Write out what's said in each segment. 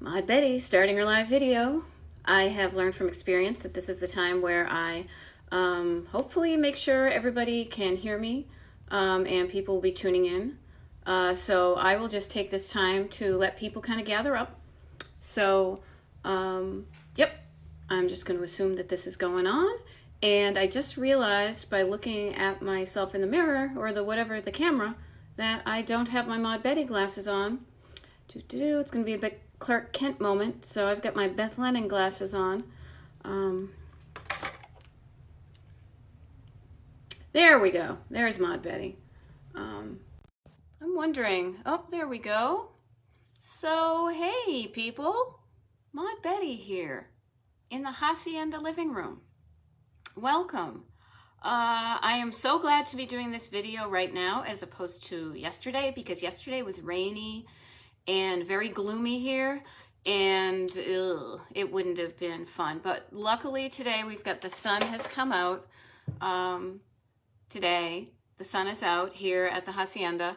Mod Betty starting her live video. I have learned from experience that this is the time where I hopefully make sure everybody can hear me and people will be tuning in. So I will just take this time to let people kind of gather up. So, yep, I'm just going to assume that this is going on. And I just realized by looking at myself in the mirror or the camera that I don't have my Mod Betty glasses on. It's going to be a bit Clark Kent moment. So I've got my Beth Lennon glasses on. There we go. There's Mod Betty. I'm wondering. Oh, there we go. So, hey, people. Mod Betty here in the Hacienda living room. Welcome. I am so glad to be doing this video right now as opposed to yesterday, because yesterday was rainy and very gloomy here, and it wouldn't have been fun. But luckily today we've got the sun has come out. Today the sun is out here at the Hacienda,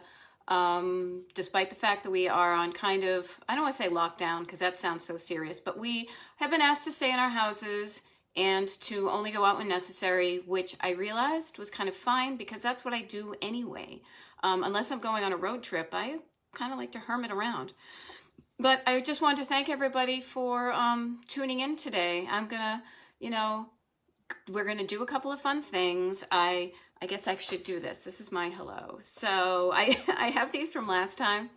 despite the fact that we are on kind of, I don't want to say lockdown because that sounds so serious, but we have been asked to stay in our houses and to only go out when necessary, which I realized was kind of fine because that's what I do anyway. Unless I'm going on a road trip, I kind of like to hermit around. But I just wanted to thank everybody for tuning in today. I'm gonna, we're gonna do a couple of fun things. I guess I should do this. This is my hello. So I have these from last time.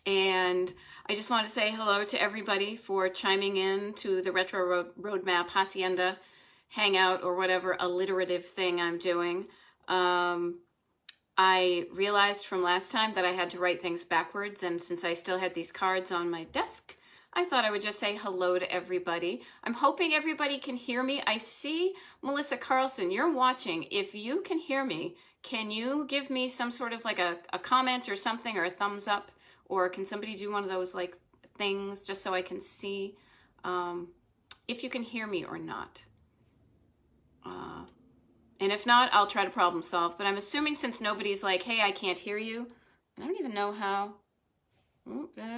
And I just want to say hello to everybody for chiming in to the Retro Roadmap Hacienda hangout or whatever alliterative thing I'm doing. I realized from last time that I had to write things backwards, and since I still had these cards on my desk, I thought I would just say hello to everybody. I'm hoping everybody can hear me. I see Melissa Carlson, you're watching. If you can hear me, can you give me some sort of like a comment or something, or a thumbs up? Or can somebody do one of those like things just so I can see if you can hear me or not? And if not, I'll try to problem solve. But I'm assuming since nobody's like, hey, I can't hear you. I don't even know how. Whoa, what did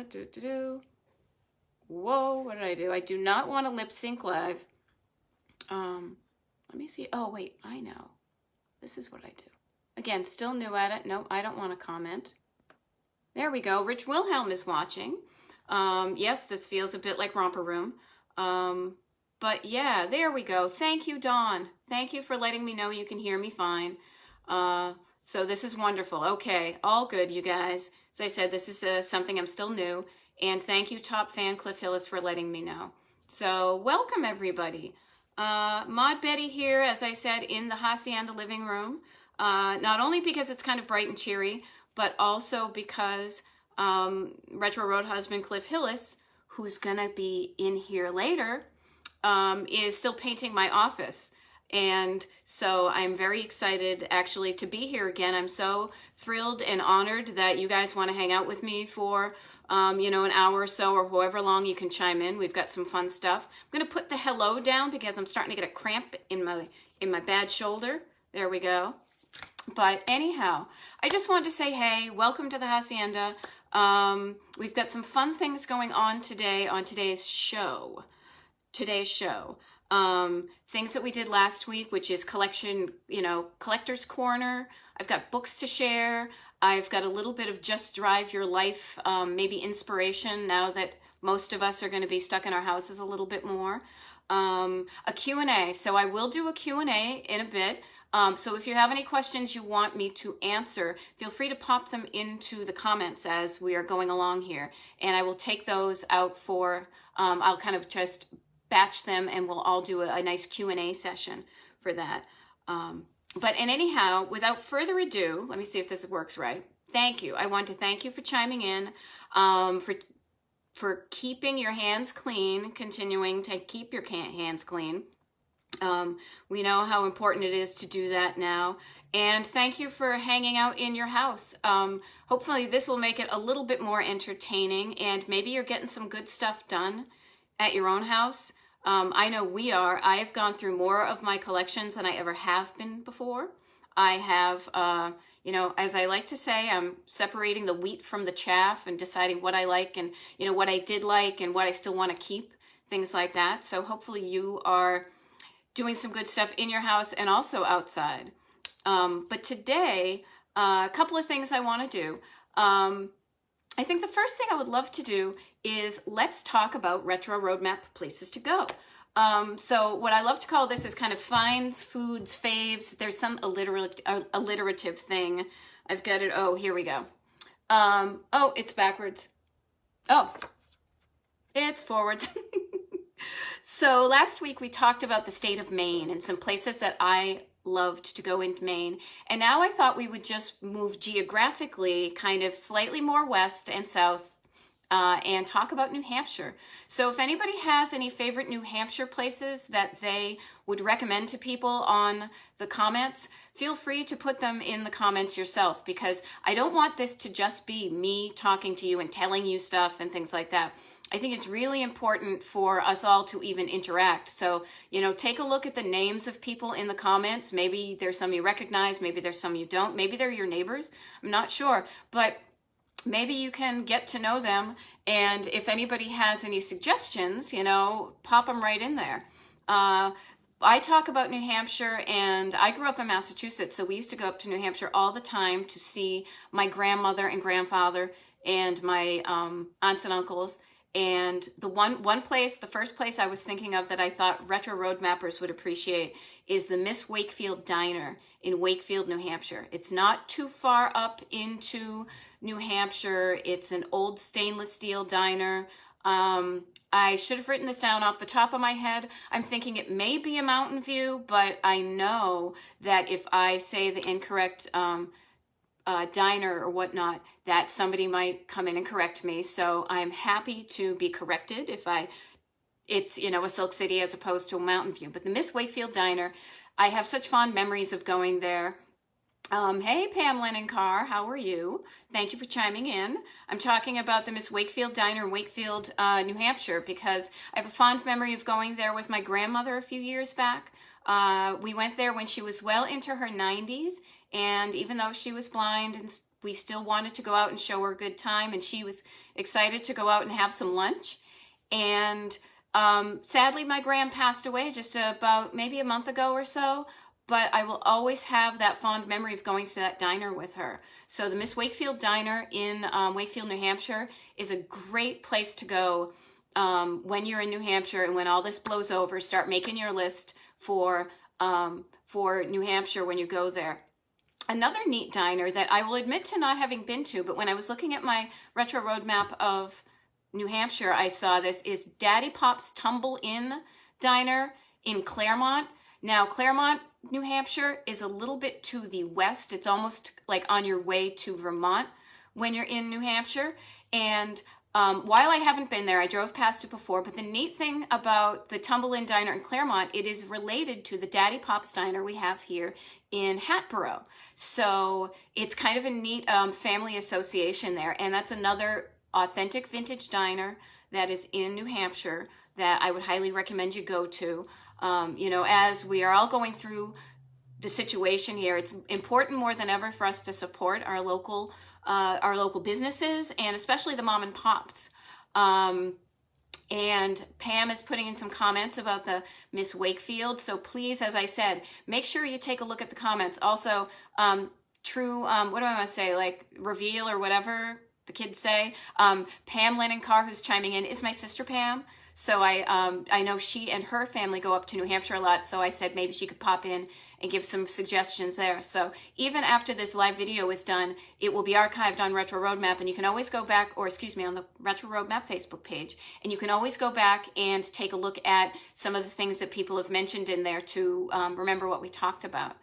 I do? I do not want to lip sync live. Let me see. Oh, wait, I know. This is what I do. Again, still new at it. No, I don't want to comment. There we go. Rich Wilhelm is watching. Yes, this feels a bit like Romper Room. But yeah, there we go. Thank you, Dawn. Thank you for letting me know you can hear me fine. So this is wonderful. Okay, all good, you guys. As I said, this is something I'm still new. And thank you, top fan Cliff Hillis, for letting me know. So welcome, everybody. Mod Betty here, as I said, in the Hacienda living room. Not only because it's kind of bright and cheery, but also because Retro Roadhusband Cliff Hillis, who's gonna be in here later, is still painting my office. And so I'm very excited actually to be here again. I'm so thrilled and honored that you guys want to hang out with me for, an hour or so, or however long you can chime in. We've got some fun stuff. I'm gonna put the hello down because I'm starting to get a cramp in my bad shoulder. There we go. But anyhow, I just wanted to say, hey, welcome to the Hacienda. We've got some fun things going on today on today's show. Things that we did last week, which is collector's corner. I've got books to share. I've got a little bit of just drive your life, maybe inspiration now that most of us are going to be stuck in our houses a little bit more. A Q&A. So I will do a Q&A in a bit. So if you have any questions you want me to answer, feel free to pop them into the comments as we are going along here. And I will take those out for, I'll kind of just batch them and we'll all do a nice Q&A session for that. But anyhow, without further ado, let me see if this works right. Thank you. I want to thank you for chiming in, for keeping your hands clean, continuing to keep your hands clean. We know how important it is to do that now. And thank you for hanging out in your house. Hopefully this will make it a little bit more entertaining, and maybe you're getting some good stuff done at your own house. I know we are. I have gone through more of my collections than I ever have been before. I have, you know, as I like to say, I'm separating the wheat from the chaff and deciding what I like and, you know, what I did like and what I still want to keep, things like that. So hopefully you are doing some good stuff in your house and also outside. But today, a couple of things I want to do. I think the first thing I would love to do is let's talk about Retro Roadmap places to go. So what I love to call this is kind of finds, foods, faves. There's some alliterative thing. I've got it. Oh, here we go. Oh, it's backwards. Oh, it's forwards. So last week we talked about the state of Maine and some places that I loved to go in Maine. And now I thought we would just move geographically kind of slightly more west and south and talk about New Hampshire. So if anybody has any favorite New Hampshire places that they would recommend to people on the comments, feel free to put them in the comments yourself, because I don't want this to just be me talking to you and telling you stuff and things like that. I think it's really important for us all to even interact. So, you know, take a look at the names of people in the comments. Maybe there's some you recognize, maybe there's some you don't, maybe they're your neighbors. I'm not sure, but maybe you can get to know them. And if anybody has any suggestions, you know, pop them right in there. I talk about New Hampshire, and I grew up in Massachusetts, so we used to go up to New Hampshire all the time to see my grandmother and grandfather and my aunts and uncles. And the first place I was thinking of that I thought Retro Road Mappers would appreciate is the Miss Wakefield Diner in Wakefield, New Hampshire. It's not too far up into New Hampshire. It's an old stainless steel diner. I should have written this down off the top of my head. I'm thinking it may be a Mountain View, but I know that if I say the incorrect diner or whatnot, that somebody might come in and correct me. So I'm happy to be corrected if it's, you know, a Silk City as opposed to a Mountain View. But the Miss Wakefield Diner, I have such fond memories of going there. Hey, Pam Lennon Carr, how are you? Thank you for chiming in. I'm talking about the Miss Wakefield Diner in Wakefield, New Hampshire, because I have a fond memory of going there with my grandmother a few years back. We went there when she was well into her 90s. And even though she was blind, and we still wanted to go out and show her a good time, and she was excited to go out and have some lunch. And sadly, my gran passed away just about maybe a month ago or so, but I will always have that fond memory of going to that diner with her. So the Miss Wakefield Diner in Wakefield, New Hampshire is a great place to go when you're in New Hampshire, and when all this blows over, start making your list for New Hampshire when you go there. Another neat diner that I will admit to not having been to, but when I was looking at my retro road map of New Hampshire, I saw this, is Daddy Pop's Tumble Inn Diner in Claremont. Now, Claremont, New Hampshire is a little bit to the west. It's almost like on your way to Vermont when you're in New Hampshire. And while I haven't been there, I drove past it before, but the neat thing about the Tumble Inn Diner in Claremont, it is related to the Daddy Pop's Diner we have here in Hatboro. So it's kind of a neat family association there. And that's another authentic vintage diner that is in New Hampshire that I would highly recommend you go to. You know, as we are all going through the situation here, it's important more than ever for us to support our local businesses, and especially the mom and pops. And Pam is putting in some comments about the Miss Wakefield. So please, as I said, make sure you take a look at the comments. Also, what do I want to say, like reveal or whatever the kids say. Pam Lennon Carr, who's chiming in, is my sister Pam. So I know she and her family go up to New Hampshire a lot, so I said maybe she could pop in and give some suggestions there. So even after this live video is done, it will be archived on Retro Roadmap, and you can always go back, or excuse me, on the Retro Roadmap Facebook page, and you can always go back and take a look at some of the things that people have mentioned in there to remember what we talked about.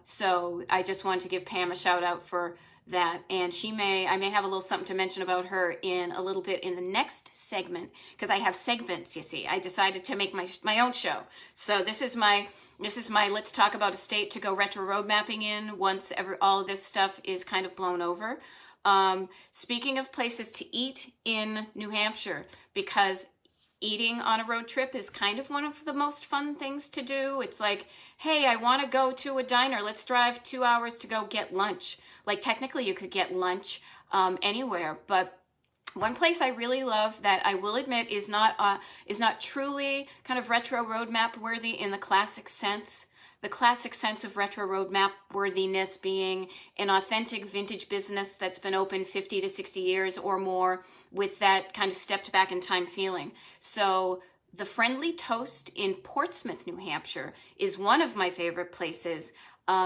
So I just wanted to give Pam a shout out for that, and I may have a little something to mention about her in a little bit in the next segment, because I have segments, you see. I decided to make my own show. So this is my let's talk about a state to go retro road mapping in once all of this stuff is kind of blown over. Speaking of places to eat in New Hampshire, because eating on a road trip is kind of one of the most fun things to do. It's like, hey, I want to go to a diner. Let's drive 2 hours to go get lunch. Like technically you could get lunch anywhere, but one place I really love that I will admit is not truly kind of retro road map worthy in the classic sense. The classic sense of retro road map worthiness being an authentic vintage business that's been open 50 to 60 years or more with that kind of stepped back in time feeling. So the Friendly Toast in Portsmouth, New Hampshire is one of my favorite places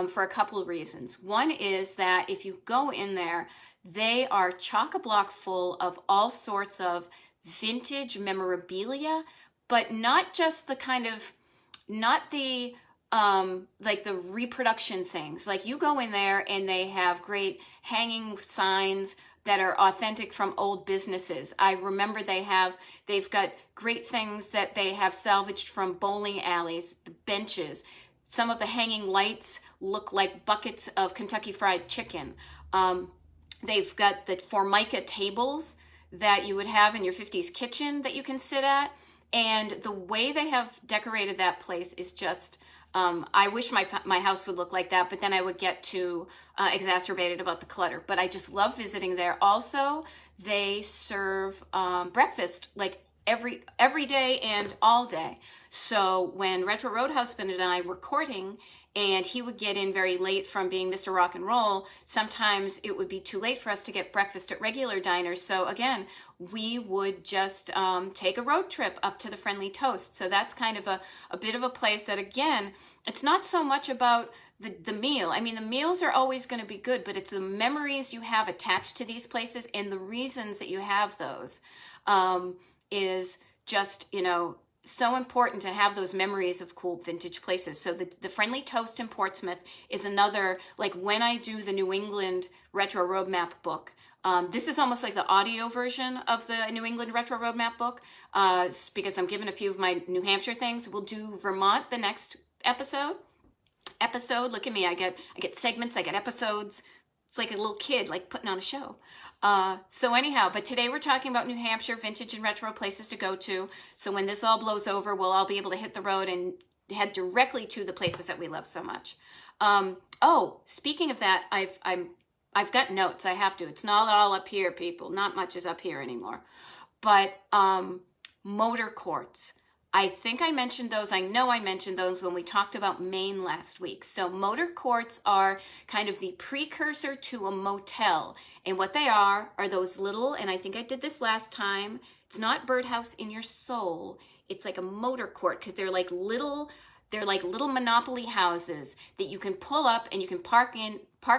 for a couple of reasons. One is that if you go in there, they are chock-a-block full of all sorts of vintage memorabilia, but not just the kind of, not the, like the reproduction things. Like you go in there and they have great hanging signs that are authentic from old businesses. I remember they've got great things that they have salvaged from bowling alleys, the benches. Some of the hanging lights look like buckets of Kentucky Fried Chicken. They've got the Formica tables that you would have in your 50s kitchen that you can sit at. And the way they have decorated that place is just, I wish my house would look like that, but then I would get too exacerbated about the clutter. But I just love visiting there. Also, they serve breakfast like every day and all day. So when Retro Roadhusband and I were courting, and he would get in very late from being Mr. Rock and Roll, sometimes it would be too late for us to get breakfast at regular diners. So again, we would just take a road trip up to the Friendly Toast. So that's kind of a bit of a place that, again, it's not so much about the meal. I mean, the meals are always going to be good, but it's the memories you have attached to these places and the reasons that you have those is just, you know, so important to have those memories of cool vintage places. So the Friendly Toast in Portsmouth is another, like when I do the New England Retro Road Map book, this is almost like the audio version of the New England Retro Road Map book, because I'm giving a few of my New Hampshire things. We'll do Vermont the next episode. Look at me, I get segments, I get episodes. It's like a little kid, like putting on a show. So anyhow, but today we're talking about New Hampshire vintage and retro places to go to. So when this all blows over, we'll all be able to hit the road and head directly to the places that we love so much. Oh, speaking of that, I've got notes. I have to. It's not all up here, people. Not much is up here anymore. But motor courts. I think I mentioned those. I know I mentioned those when we talked about Maine last week. So motor courts are kind of the precursor to a motel. And what they are those little, and I think I did this last time, it's not birdhouse in your soul. It's like a motor court because they're like little Monopoly houses that you can pull up and you can park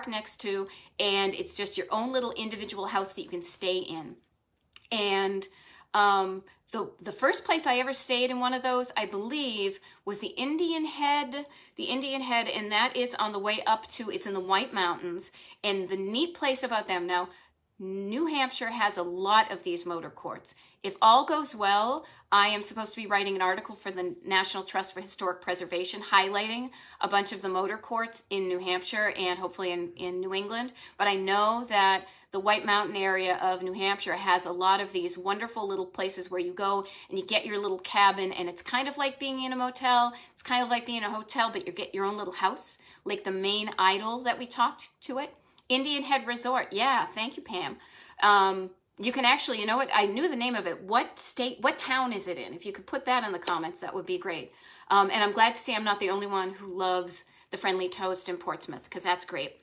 next to, and it's just your own little individual house that you can stay in. And the first place I ever stayed in one of those, I believe, was the Indian Head, and that is on the way up to, it's in the White Mountains. And the neat place about them, now, New Hampshire has a lot of these motor courts. If all goes well, I am supposed to be writing an article for the National Trust for Historic Preservation highlighting a bunch of the motor courts in New Hampshire and hopefully in New England. But I know that the White Mountain area of New Hampshire has a lot of these wonderful little places where you go and you get your little cabin, and it's kind of like being in a motel. It's kind of like being in a hotel, but you get your own little house, like the Maine Idol that we talked to it. Indian Head Resort. Yeah, thank you, Pam. You can actually, you know what? I knew the name of it. What town is it in? If you could put that in the comments, that would be great. And I'm glad to see I'm not the only one who loves the Friendly Toast in Portsmouth, because that's great.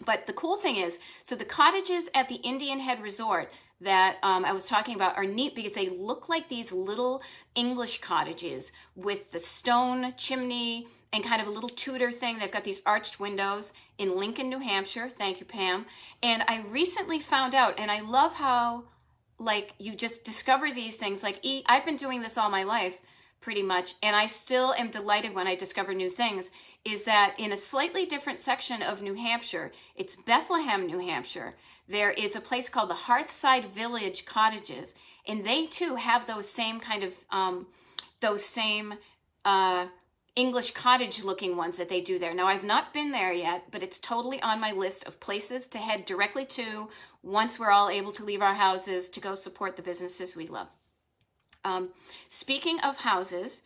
But the cool thing is, so the cottages at the Indian Head Resort that I was talking about are neat because they look like these little English cottages with the stone chimney and kind of a little Tudor thing. They've got these arched windows in Lincoln, New Hampshire. Thank you, Pam. And I recently found out, and I love how, like, you just discover these things. Like, I've been doing this all my life, pretty much, and I still am delighted when I discover new things, is that in a slightly different section of New Hampshire, it's Bethlehem, New Hampshire, there is a place called the Hearthside Village Cottages, and they too have those same kind of, English cottage looking ones that they do there. Now, I've not been there yet, but it's totally on my list of places to head directly to once we're all able to leave our houses to go support the businesses we love. Speaking of houses,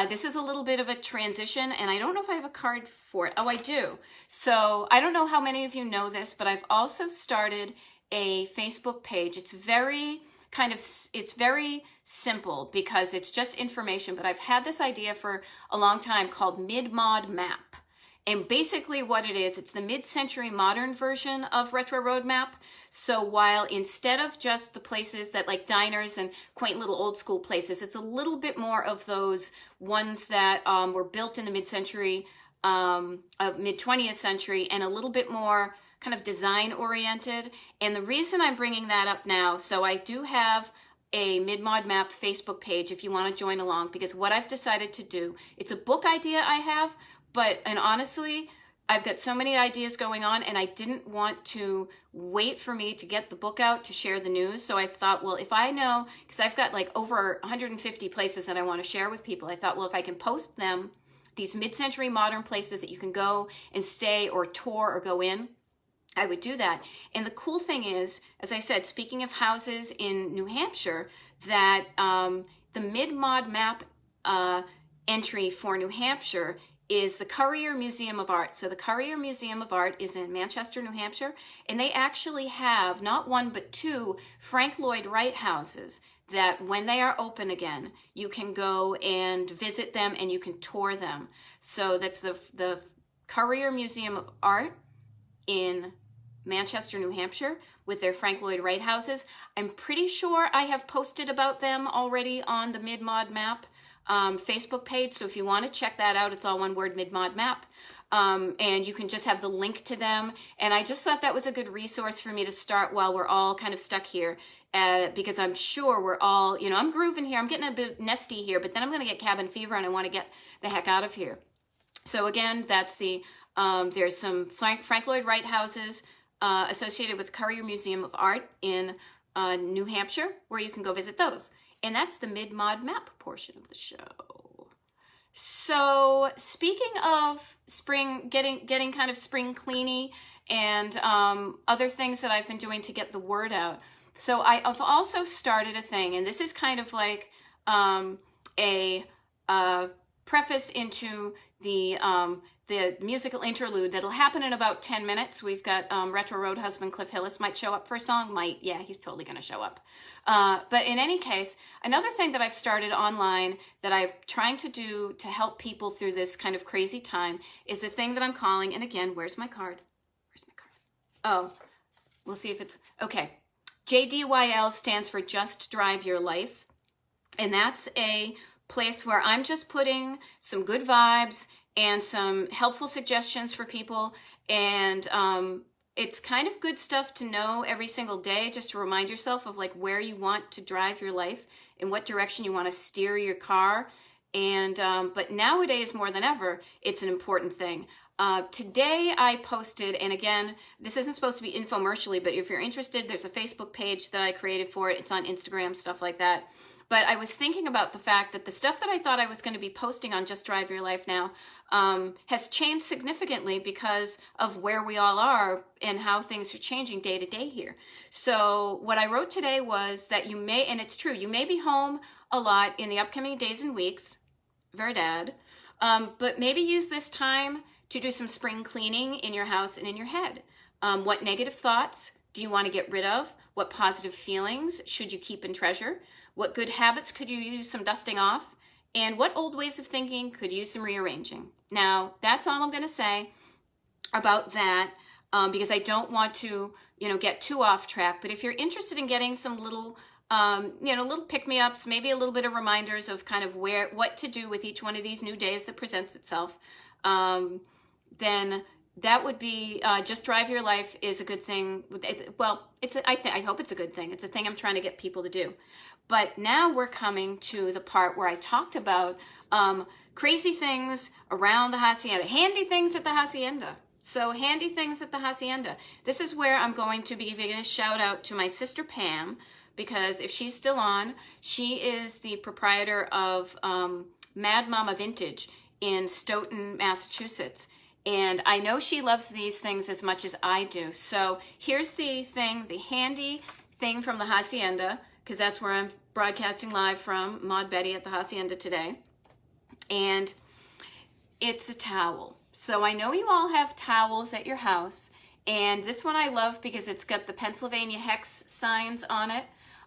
this is a little bit of a transition, and I don't know if I have a card for it. Oh, I do. So I don't know how many of you know this, but I've also started a Facebook page. It's very simple because it's just information, but I've had this idea for a long time called MidModMap. And basically what it is, it's the mid-century modern version of Retro Roadmap. So while instead of just the places that like diners and quaint little old school places, it's a little bit more of those ones that were built in the mid-century, mid-20th century, and a little bit more kind of design oriented. And the reason I'm bringing that up now, so I do have a MidModMap Facebook page if you want to join along, because what I've decided to do, it's a book idea I have, and honestly, I've got so many ideas going on, and I didn't want to wait for me to get the book out to share the news. So I thought, well, if I know, because I've got like over 150 places that I want to share with people, I thought, well, if I can post them, these mid-century modern places that you can go and stay or tour or go in, I would do that. And the cool thing is, as I said, speaking of houses in New Hampshire, that the MidModMap entry for New Hampshire is the Currier Museum of Art. So the Currier Museum of Art is in Manchester, New Hampshire, and they actually have not one but two Frank Lloyd Wright houses that when they are open again, you can go and visit them and you can tour them. So that's the Currier Museum of Art in Manchester, New Hampshire, with their Frank Lloyd Wright houses. I'm pretty sure I have posted about them already on the MidModMap Facebook page. So if you want to check that out, it's all one word, MidModMap. And you can just have the link to them. And I just thought that was a good resource for me to start while we're all kind of stuck here. Because I'm sure we're all, you know, I'm grooving here. I'm getting a bit nesty here, but then I'm going to get cabin fever and I want to get the heck out of here. So again, that's the, there's some Frank Lloyd Wright houses associated with Currier Museum of Art in New Hampshire, where you can go visit those. And that's the MidModMap portion of the show. So speaking of spring, getting kind of spring cleany and other things that I've been doing to get the word out. So I've also started a thing, and this is kind of like a preface into the musical interlude that'll happen in about 10 minutes. We've got Retro Roadhusband Cliff Hillis might show up for a song. Yeah, he's totally going to show up. But in any case, another thing that I've started online that I'm trying to do to help people through this kind of crazy time is a thing that I'm calling, and again, where's my card? Where's my card? Oh, we'll see if it's, okay. JDYL stands for Just Drive Your Life. And that's a place where I'm just putting some good vibes and some helpful suggestions for people. And it's kind of good stuff to know every single day, just to remind yourself of like where you want to drive your life, in what direction you want to steer your car. And but nowadays more than ever, it's an important thing. Today I posted, and again, this isn't supposed to be infomercially, but if you're interested, there's a Facebook page that I created for it. It's on Instagram, stuff like that. But I was thinking about the fact that the stuff that I thought I was going to be posting on Just Drive Your Life now has changed significantly because of where we all are and how things are changing day to day here. So what I wrote today was that you may, and it's true, you may be home a lot in the upcoming days and weeks, verdad, but maybe use this time to do some spring cleaning in your house and in your head. What negative thoughts do you want to get rid of? What positive feelings should you keep and treasure? What good habits could you use some dusting off? And what old ways of thinking could use some rearranging? Now, that's all I'm going to say about that because I don't want to, get too off track. But if you're interested in getting some little, little pick-me-ups, maybe a little bit of reminders of kind of what to do with each one of these new days that presents itself, then that would be Just Drive Your Life is a good thing. Well, I hope it's a good thing. It's a thing I'm trying to get people to do. But now we're coming to the part where I talked about crazy things around the Hacienda, handy things at the Hacienda. So handy things at the Hacienda. This is where I'm going to be giving a shout out to my sister Pam, because if she's still on, she is the proprietor of Mad Mama Vintage in Stoughton, Massachusetts. And I know she loves these things as much as I do. So here's the thing, the handy thing from the Hacienda because that's where I'm broadcasting live from, Maud Betty at the Hacienda today. And it's a towel. So I know you all have towels at your house, and this one I love because it's got the Pennsylvania hex signs on it.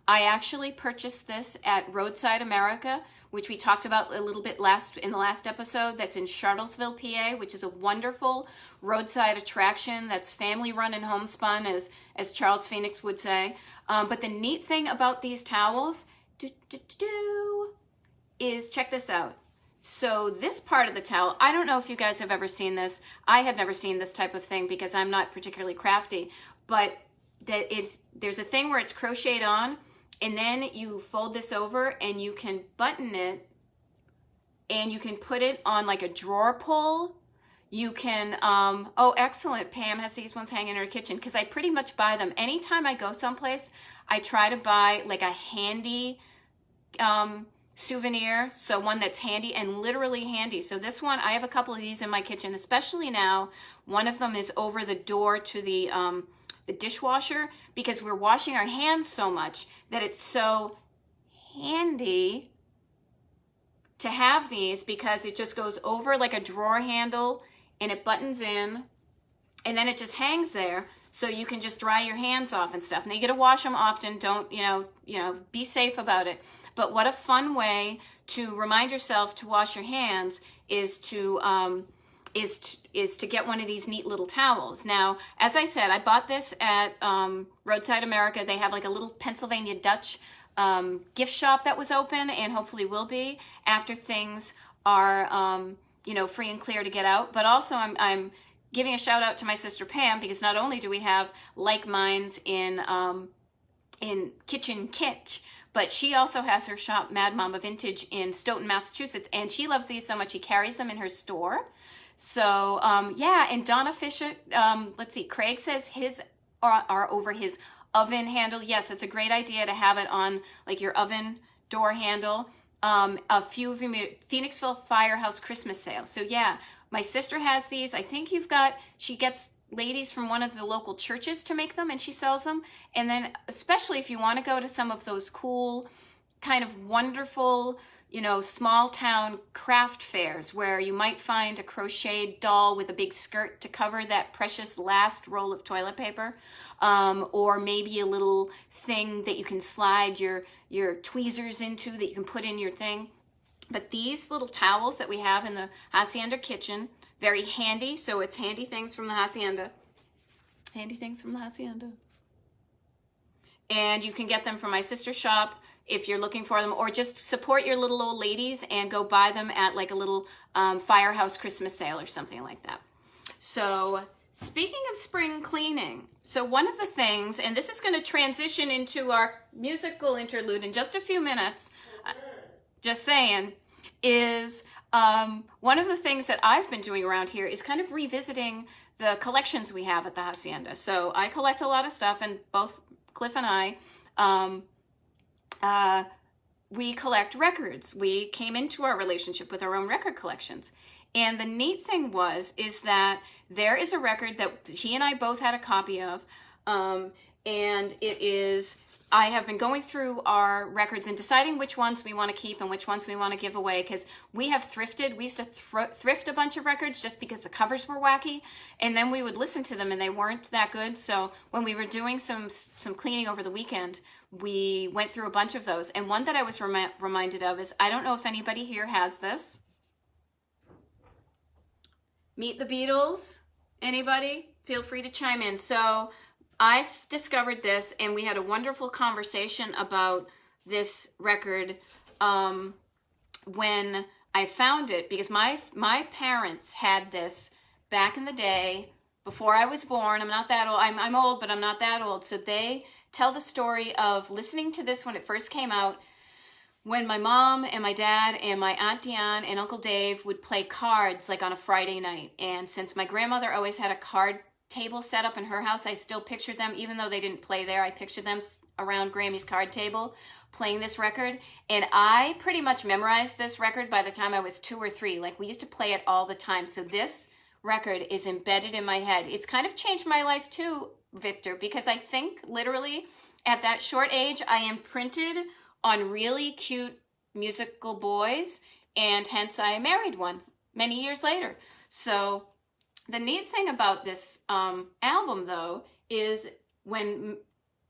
I actually purchased this at Roadside America, which we talked about a little bit in the last episode. That's in Charlottesville, PA, which is a wonderful roadside attraction that's family run and homespun, as Charles Phoenix would say. But the neat thing about these towels is, check this out. So this part of the towel, I don't know if you guys have ever seen this. I had never seen this type of thing because I'm not particularly crafty, but there's a thing where it's crocheted on, and then you fold this over and you can button it, and you can put it on like a drawer pull. You can, oh, excellent. Pam has these ones hanging in her kitchen because I pretty much buy them. Anytime I go someplace, I try to buy like a handy souvenir, so one that's handy and literally handy. So this one, I have a couple of these in my kitchen, especially now. One of them is over the door to the dishwasher because we're washing our hands so much that it's so handy to have these, because it just goes over like a drawer handle and it buttons in, and then it just hangs there, so you can just dry your hands off and stuff. Now you got to wash them often. Don't, be safe about it. But what a fun way to remind yourself to wash your hands is to get one of these neat little towels. Now, as I said, I bought this at Roadside America. They have like a little Pennsylvania Dutch gift shop that was open, and hopefully will be after things are free and clear to get out. But also I'm giving a shout out to my sister Pam, because not only do we have like minds in Kitchen Kitsch, but she also has her shop, Mad Mama Vintage, in Stoughton, Massachusetts, and she loves these so much she carries them in her store. So yeah, and Donna Fisher, let's see, Craig says his are over his oven handle. Yes, it's a great idea to have it on like your oven door handle. A few of you made Phoenixville Firehouse Christmas sale. So yeah, my sister has these. I think she gets ladies from one of the local churches to make them, and she sells them. And then especially if you want to go to some of those cool kind of wonderful, small town craft fairs where you might find a crocheted doll with a big skirt to cover that precious last roll of toilet paper, or maybe a little thing that you can slide your tweezers into that you can put in your thing. But these little towels that we have in the Hacienda kitchen, very handy. So it's handy things from the Hacienda. Handy things from the Hacienda. And you can get them from my sister's shop if you're looking for them, or just support your little old ladies and go buy them at like a little firehouse Christmas sale or something like that. So speaking of spring cleaning, so one of the things, and this is going to transition into our musical interlude in just a few minutes, just saying, is one of the things that I've been doing around here is kind of revisiting the collections we have at the Hacienda. So I collect a lot of stuff, and both Cliff and I, we collect records. We came into our relationship with our own record collections. And the neat thing is that there is a record that he and I both had a copy of, and it is, I have been going through our records and deciding which ones we want to keep and which ones we want to give away, because we have thrifted. We used to thrift a bunch of records just because the covers were wacky, and then we would listen to them and they weren't that good. So when we were doing some cleaning over the weekend, we went through a bunch of those. And one that I was reminded of is, I don't know if anybody here has this. Meet the Beatles. Anybody? Feel free to chime in. So I've discovered this, and we had a wonderful conversation about this record when I found it, because my parents had this back in the day before I was born. I'm not that old. I'm old, but I'm not that old. So they tell the story of listening to this when it first came out, when my mom and my dad and my Aunt Dion and Uncle Dave would play cards like on a Friday night. And since my grandmother always had a card table set up in her house, I still pictured them, even though they didn't play there, I pictured them around Grammy's card table playing this record. And I pretty much memorized this record by the time I was 2 or 3. Like, we used to play it all the time. So this record is embedded in my head. It's kind of changed my life too, Victor, because I think literally at that short age, I imprinted on really cute musical boys, and hence I married one many years later. So the neat thing about this album, though, is when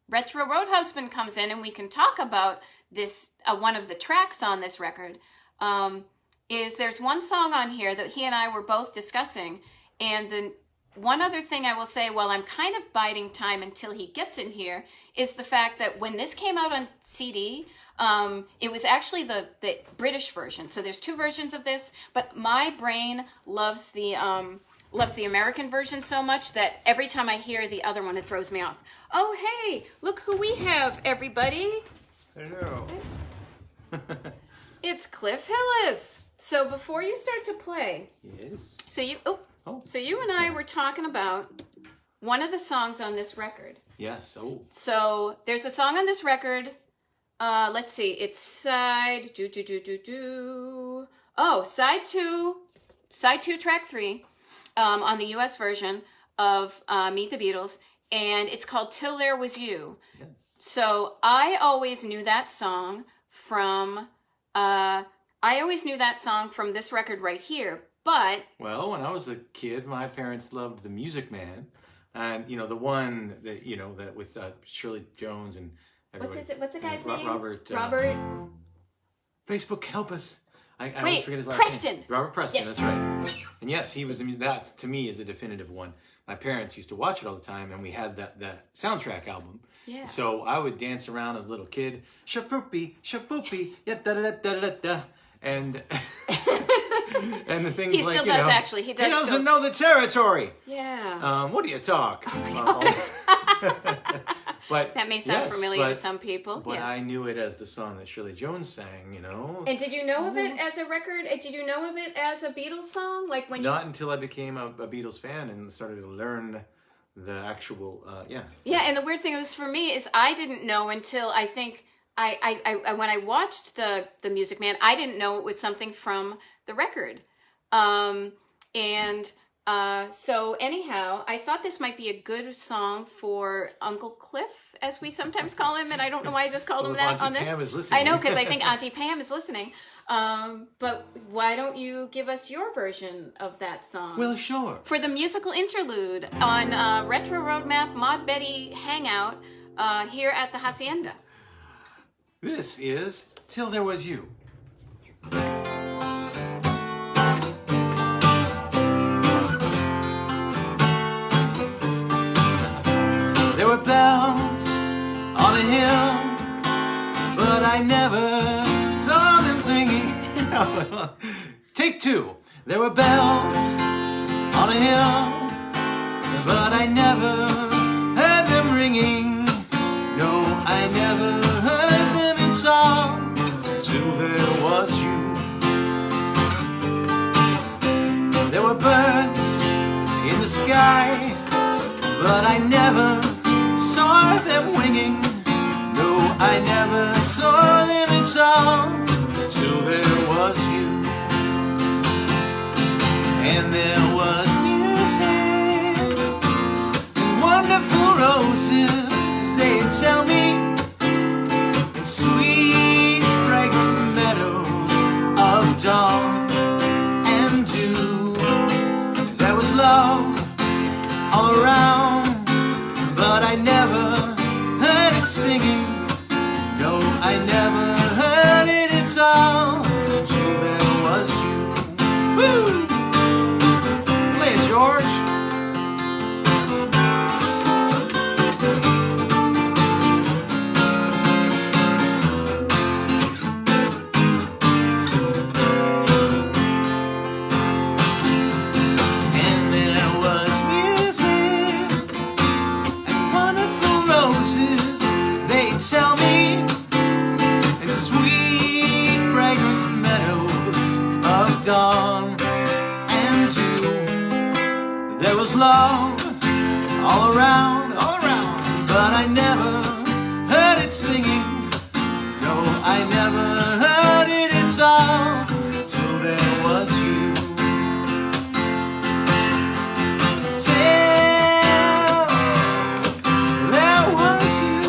Retro Roadhusband comes in, and we can talk about this, one of the tracks on this record, is there's one song on here that he and I were both discussing, and the one other thing I will say, while I'm kind of biding time until he gets in here, is the fact that when this came out on CD, it was actually the British version. So there's two versions of this, but my brain loves the American version so much that every time I hear the other one, it throws me off. Oh, hey, look who we have, everybody. Hello. It's Cliff Hillis. So before you start to play, Yes. so you and I were talking about one of the songs on this record. Yes. Oh. So there's a song on this record. Let's see. It's side side two, track 3, on the U.S. version of Meet the Beatles, and it's called "Till There Was You." Yes. So I always knew that song from this record right here. But well, when I was a kid, my parents loved the Music Man, and the one that that with Shirley Jones and everybody. What's the guy's name? Robert. Facebook, help us! I always forget his last Preston. name. Robert Preston. Yes. That's right. And yes, he was. That to me is a definitive one. My parents used to watch it all the time, and we had that soundtrack album. Yeah. So I would dance around as a little kid, shapoopy, shapoopy, yeah, da da da da da da, and and the things he like still does actually. He doesn't know the territory. Yeah. What do you talk? Oh my God. But that may sound familiar to some people. But yes. I knew it as the song that Shirley Jones sang. And did you know of it as a record? Did you know of it as a Beatles song? Like when Not until I became a Beatles fan and started to learn the actual Yeah, and the weird thing was for me is I didn't know until I think I when I watched the Music Man, I didn't know it was something from the record. So anyhow, I thought this might be a good song for Uncle Cliff, as we sometimes call him, and I don't know why I just called him that Auntie on this. Pam is listening. I know, because I think Auntie Pam is listening. But why don't you give us your version of that song? Well, sure. For the musical interlude on Retro Roadmap Mod Betty Hangout here at the Hacienda. This is Till There Was You. There were bells on a hill, but I never saw them singing. Take 2. There were bells on a hill, but I never heard them ringing. No, I never heard them in song till there was you. There were birds in the sky, but I never saw them winging. No, I never saw them in song till there was you. And there was music and wonderful roses, they'd tell me, and sweet fragrant meadows of dawn and dew. There was love all around, but I never heard it singing. No, I never heard it at all till there was you. Woo! Play it, George. Tell me, and sweet fragrant meadows of dawn and dew. There was love all around, but I never heard it singing. No, I never heard it at all till there was you. Till there was you.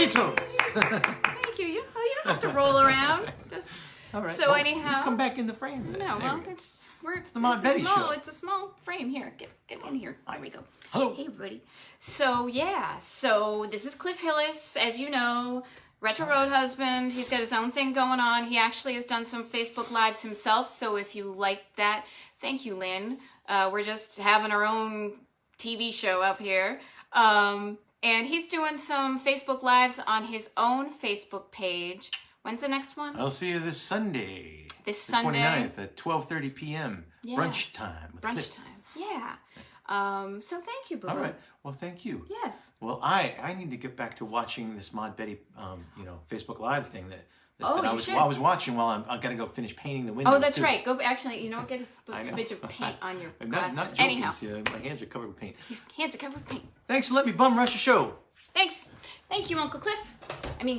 Beatles. Thank you. You don't have to roll around. Just All right. so well, anyhow. you come back in the frame. Then. No, There well, we go. it's the Mod Betty show. It's a small frame. Here, get in here. There we go. Hello. Hey, everybody. So yeah, so this is Cliff Hillis, as you know, Retro Roadhusband. He's got his own thing going on. He actually has done some Facebook Lives himself. So if you like that, thank you, Lynn. We're just having our own TV show up here. And he's doing some Facebook Lives on his own Facebook page. When's the next one? I'll see you this Sunday. This the Sunday. 29th at 12:30 p.m. Yeah. Brunch time. With Brunch Cliff. time. Yeah. So thank you, Boo. All right. Well, thank you. Yes. Well, I need to get back to watching this Mod Betty, Facebook Live thing that Oh, I you was should. I was watching while I got to go finish painting the windows. Oh, that's too. right. Go actually. You know, get a I know. smidge of paint on your I'm glasses. not joking. Anyhow, See, my hands are covered with paint. his hands are covered with paint. Thanks for letting me bum rush the show. Thanks. Thank you, Uncle Cliff.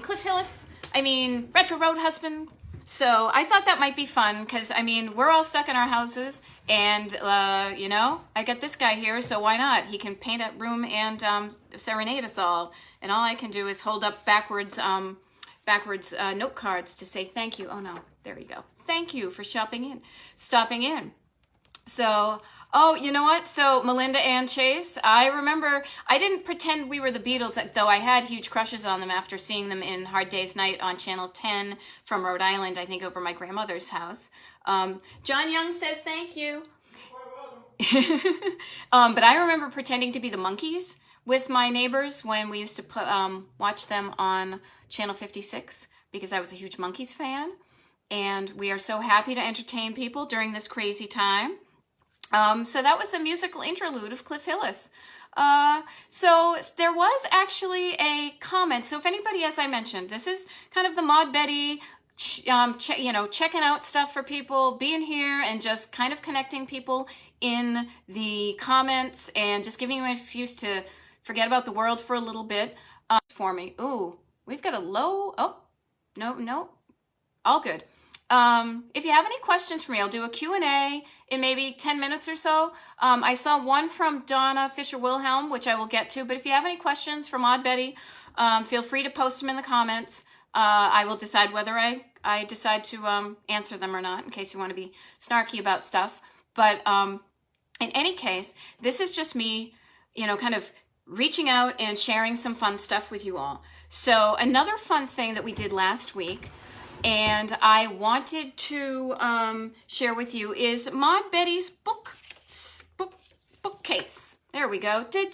Cliff Hillis. Retro Roadhusband. So I thought that might be fun because, we're all stuck in our houses and, I got this guy here, so why not? He can paint a room and serenade us all. And all I can do is hold up backwards note cards to say thank you. Oh, no. There we go. Thank you for stopping in. So, oh, you know what? So Melinda and Chase, I remember, I didn't pretend we were the Beatles, though I had huge crushes on them after seeing them in Hard Day's Night on Channel 10 from Rhode Island, I think over my grandmother's house. John Young says thank you. But I remember pretending to be the Monkees with my neighbors when we used to watch them on Channel 56 because I was a huge Monkees fan. And we are so happy to entertain people during this crazy time. So that was a musical interlude of Cliff Hillis. So there was actually a comment. So if anybody, as I mentioned, this is kind of the Mod Betty, checking out stuff for people, being here and just kind of connecting people in the comments and just giving you an excuse to forget about the world for a little bit for me. Ooh, we've got a low. Oh, no, all good. If you have any questions for me, I'll do a Q&A in maybe 10 minutes or so. I saw one from Donna Fisher-Wilhelm, which I will get to. But if you have any questions for Mod Betty, feel free to post them in the comments. I will decide whether I decide to answer them or not, in case you want to be snarky about stuff. But in any case, this is just me, kind of reaching out and sharing some fun stuff with you all. So another fun thing that we did last week, and I wanted to share with you, is Mod Betty's bookcase. There we go. Hey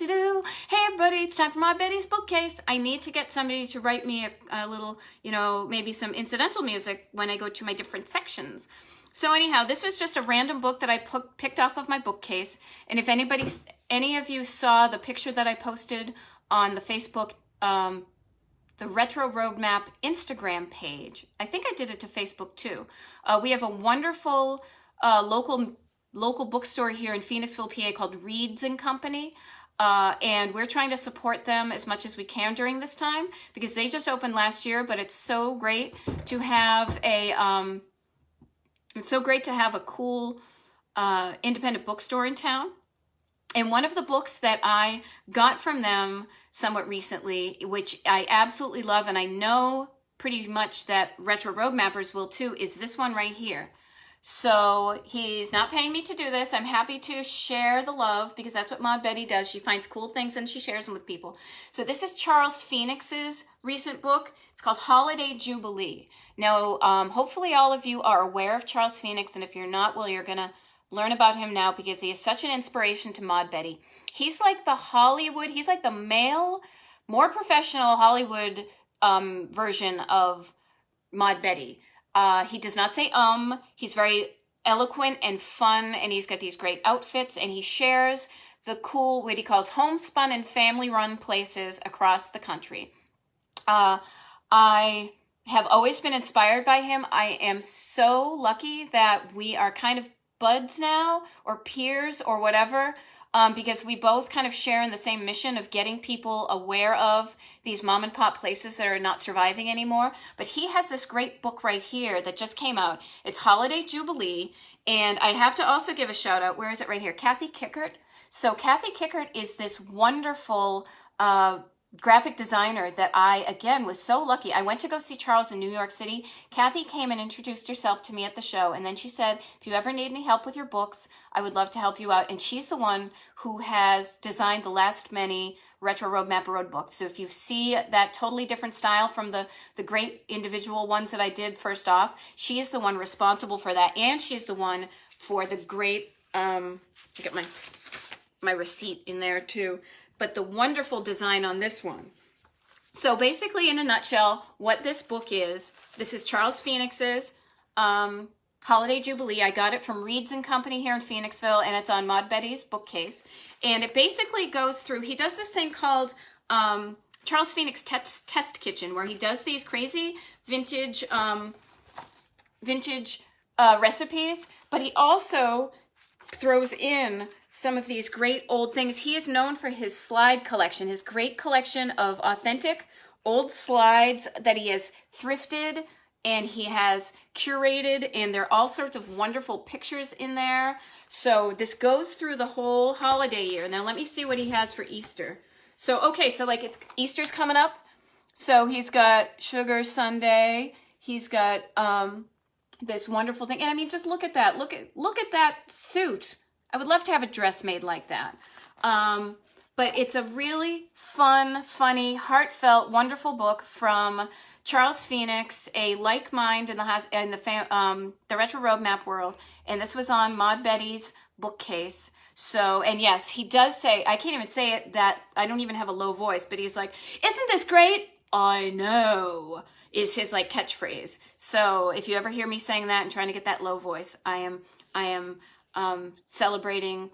everybody, it's time for Mod Betty's bookcase. I need to get somebody to write me a little, maybe some incidental music when I go to my different sections. So anyhow, this was just a random book that I picked off of my bookcase. And if any of you saw the picture that I posted on the Facebook, the Retro Roadmap Instagram page. I think I did it to Facebook too. We have a wonderful local bookstore here in Phoenixville, PA called Reeds and Company. And we're trying to support them as much as we can during this time because they just opened last year, but it's so great to have a cool independent bookstore in town. And one of the books that I got from them somewhat recently, which I absolutely love, and I know pretty much that Retro Road Mappers will too, is this one right here. So he's not paying me to do this. I'm happy to share the love because that's what Mod Betty does. She finds cool things and she shares them with people. So this is Charles Phoenix's recent book. It's called Holiday Jubilee. Now, hopefully all of you are aware of Charles Phoenix, and if you're not, well, you're going to learn about him now because he is such an inspiration to Mod Betty. He's like he's like the male, more professional Hollywood version of Mod Betty. He does not say he's very eloquent and fun, and he's got these great outfits, and he shares the cool, what he calls homespun and family-run places across the country. I have always been inspired by him. I am so lucky that we are kind of buds now, or peers, or whatever, because we both kind of share in the same mission of getting people aware of these mom and pop places that are not surviving anymore. But he has this great book right here that just came out. It's Holiday Jubilee, and I have to also give a shout out. Where is it? Right here. Kathy Kickert. So Kathy Kickert is this wonderful graphic designer that I, again, was so lucky. I went to go see Charles in New York City. Kathy came and introduced herself to me at the show. And then she said, if you ever need any help with your books, I would love to help you out. And she's the one who has designed the last many Retro Roadmap road books. So if you see that totally different style from the great individual ones that I did first off, she is the one responsible for that. And she's the one for the great, I got my receipt in there too, but the wonderful design on this one. So basically, in a nutshell, what this book is, this is Charles Phoenix's Holiday Jubilee. I got it from Reeds and Company here in Phoenixville, and it's on Maud Betty's bookcase. And it basically goes through, he does this thing called Charles Phoenix Test Kitchen, where he does these crazy vintage recipes, but he also throws in some of these great old things. He is known for his slide collection, his great collection of authentic old slides that he has thrifted and he has curated, and there are all sorts of wonderful pictures in there. So this goes through the whole holiday year. Now let me see what he has for Easter. So, okay, so like Easter's coming up. So he's got Sugar Sundae. He's got this wonderful thing. And I mean, just look at that. Look at that suit. I would love to have a dress made like that. But it's a really fun, funny, heartfelt, wonderful book from Charles Phoenix, a like mind in the Retro Roadmap world. And this was on Maud Betty's bookcase. So, and yes, he does say, I can't even say it that, I don't even have a low voice, but he's like, isn't this great? I know, is his like catchphrase. So if you ever hear me saying that and trying to get that low voice, I am celebrating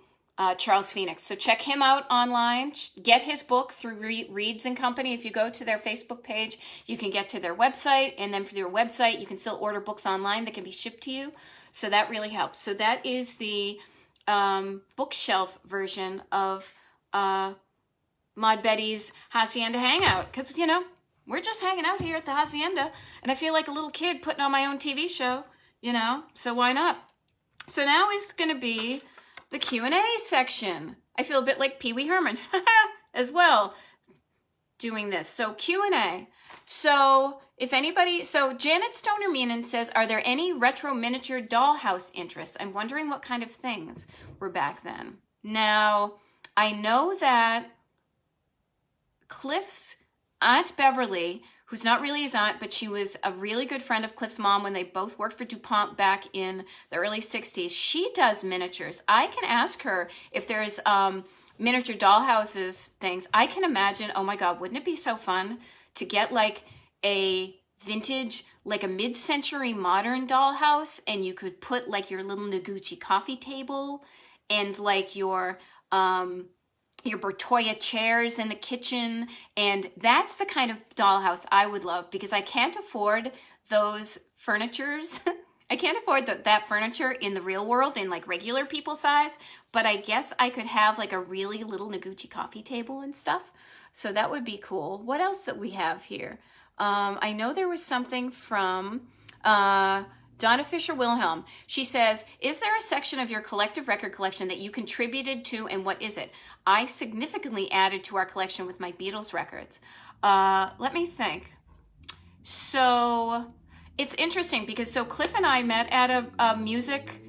Charles Phoenix. So check him out online. Get his book through Reeds and Company. If you go to their Facebook page, you can get to their website, and then for their website, you can still order books online that can be shipped to you. So that really helps. So that is the bookshelf version of Maud Betty's Hacienda Hangout. Because, you know, we're just hanging out here at the Hacienda, and I feel like a little kid putting on my own TV show, you know, so why not? So now is going to be the Q&A section. I feel a bit like Pee Wee Herman as well doing this. So Q&A. So if anybody, so Janet Stoner Meenan says, are there any retro miniature dollhouse interests? I'm wondering what kind of things were back then. Now, I know that Cliff's Aunt Beverly, who's not really his aunt, but she was a really good friend of Cliff's mom when they both worked for DuPont back in the early 60s. She does miniatures. I can ask her if there's miniature dollhouses things. I can imagine, oh my God, wouldn't it be so fun to get like a vintage, like a mid-century modern dollhouse, and you could put like your little Noguchi coffee table and like your Bertoya chairs in the kitchen, and that's the kind of dollhouse I would love, because I can't afford those furnitures. I can't afford that furniture in the real world in like regular people size, but I guess I could have like a really little Noguchi coffee table and stuff. So that would be cool. What else that we have here? I know there was something from Donna Fisher Wilhelm. She says, is there a section of your collective record collection that you contributed to, and what is it? I significantly added to our collection with my Beatles records. Let me think. So it's interesting because Cliff and I met at a music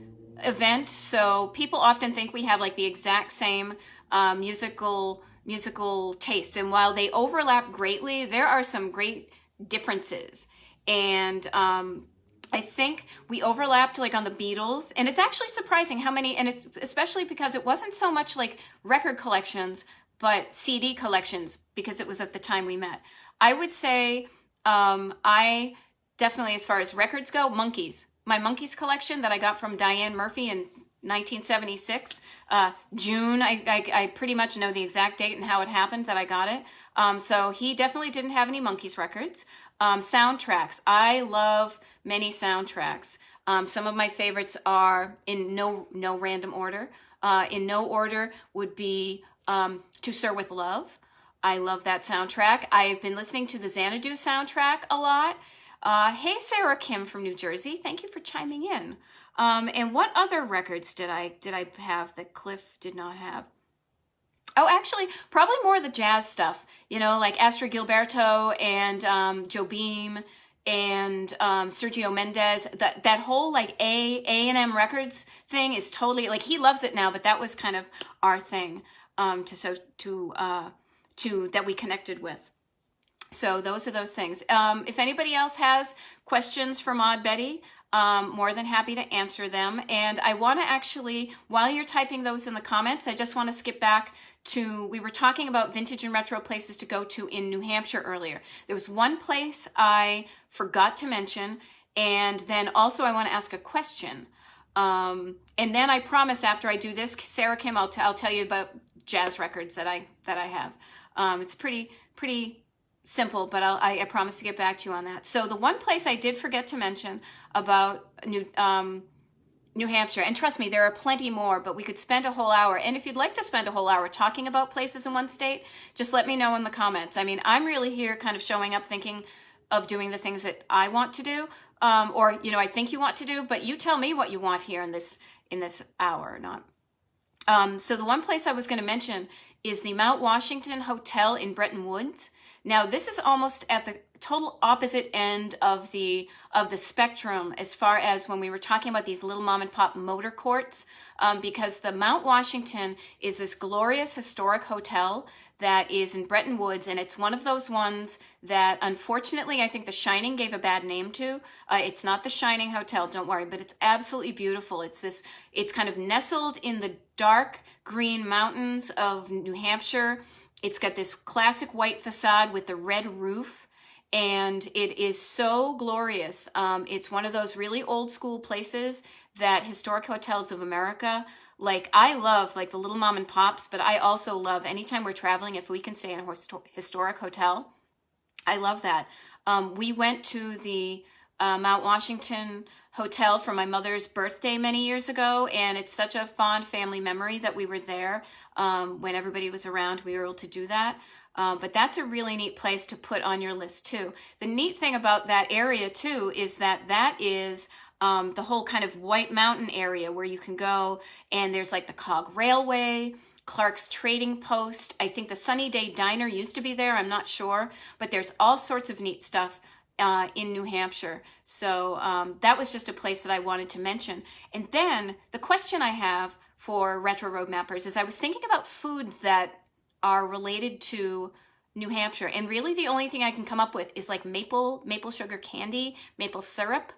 event. So people often think we have like the exact same musical tastes. And while they overlap greatly, there are some great differences. And I think we overlapped like on the Beatles, and it's actually surprising how many, and it's especially because it wasn't so much like record collections, but CD collections, because it was at the time we met. I would say I definitely, as far as records go, Monkees. My Monkees collection that I got from Diane Murphy in 1976, June. I pretty much know the exact date and how it happened that I got it. So he definitely didn't have any Monkees records. Soundtracks. I love many soundtracks. Some of my favorites are in no random order. In no order would be To Sir With Love. I love that soundtrack. I've been listening to the Xanadu soundtrack a lot. Hey, Sarah Kim from New Jersey. Thank you for chiming in. And what other records did I have that Cliff did not have? Oh, actually, probably more of the jazz stuff, you know, like Astrid Gilberto and Joe Beam and Sergio Mendes. That whole like A&M Records thing is totally, like, he loves it now, but that was kind of our thing that we connected with. So those are those things. If anybody else has questions for Maud Betty, more than happy to answer them. And I want to actually, while you're typing those in the comments, I just want to skip back to, we were talking about vintage and retro places to go to in New Hampshire earlier. There was one place I forgot to mention, and then also I want to ask a question. And then I promise after I do this, Sarah Kim, I'll tell you about jazz records that I have. It's pretty simple, but I promise to get back to you on that. So the one place I did forget to mention about New Hampshire, and trust me, there are plenty more, but we could spend a whole hour. And if you'd like to spend a whole hour talking about places in one state, just let me know in the comments. I mean, I'm really here kind of showing up thinking of doing the things that I want to do, or, you know, I think you want to do, but you tell me what you want here in this hour or not. So the one place I was going to mention is the Mount Washington Hotel in Bretton Woods. Now, this is almost at the total opposite end of the spectrum as far as when we were talking about these little mom and pop motor courts, because the Mount Washington is this glorious historic hotel that is in Bretton Woods, and it's one of those ones that unfortunately I think The Shining gave a bad name to. It's not the Shining Hotel, don't worry, but it's absolutely beautiful. It's kind of nestled in the dark green mountains of New Hampshire. It's got this classic white facade with the red roof, and it is so glorious. It's one of those really old school places that Historic Hotels of America, like, I love like the little mom and pops, but I also love anytime we're traveling, if we can stay in a historic hotel, I love that. We went to the Mount Washington Hotel for my mother's birthday many years ago, and it's such a fond family memory that we were there when everybody was around. We were able to do that. But that's a really neat place to put on your list too. The neat thing about that area too is that is the whole kind of White Mountain area where you can go, and there's like the Cog Railway, Clark's Trading Post. I think the Sunny Day Diner used to be there. I'm not sure, but there's all sorts of neat stuff in New Hampshire. So that was just a place that I wanted to mention. And then the question I have for Retro Road Mappers is I was thinking about foods that are related to New Hampshire. And really the only thing I can come up with is like maple sugar candy, maple syrup.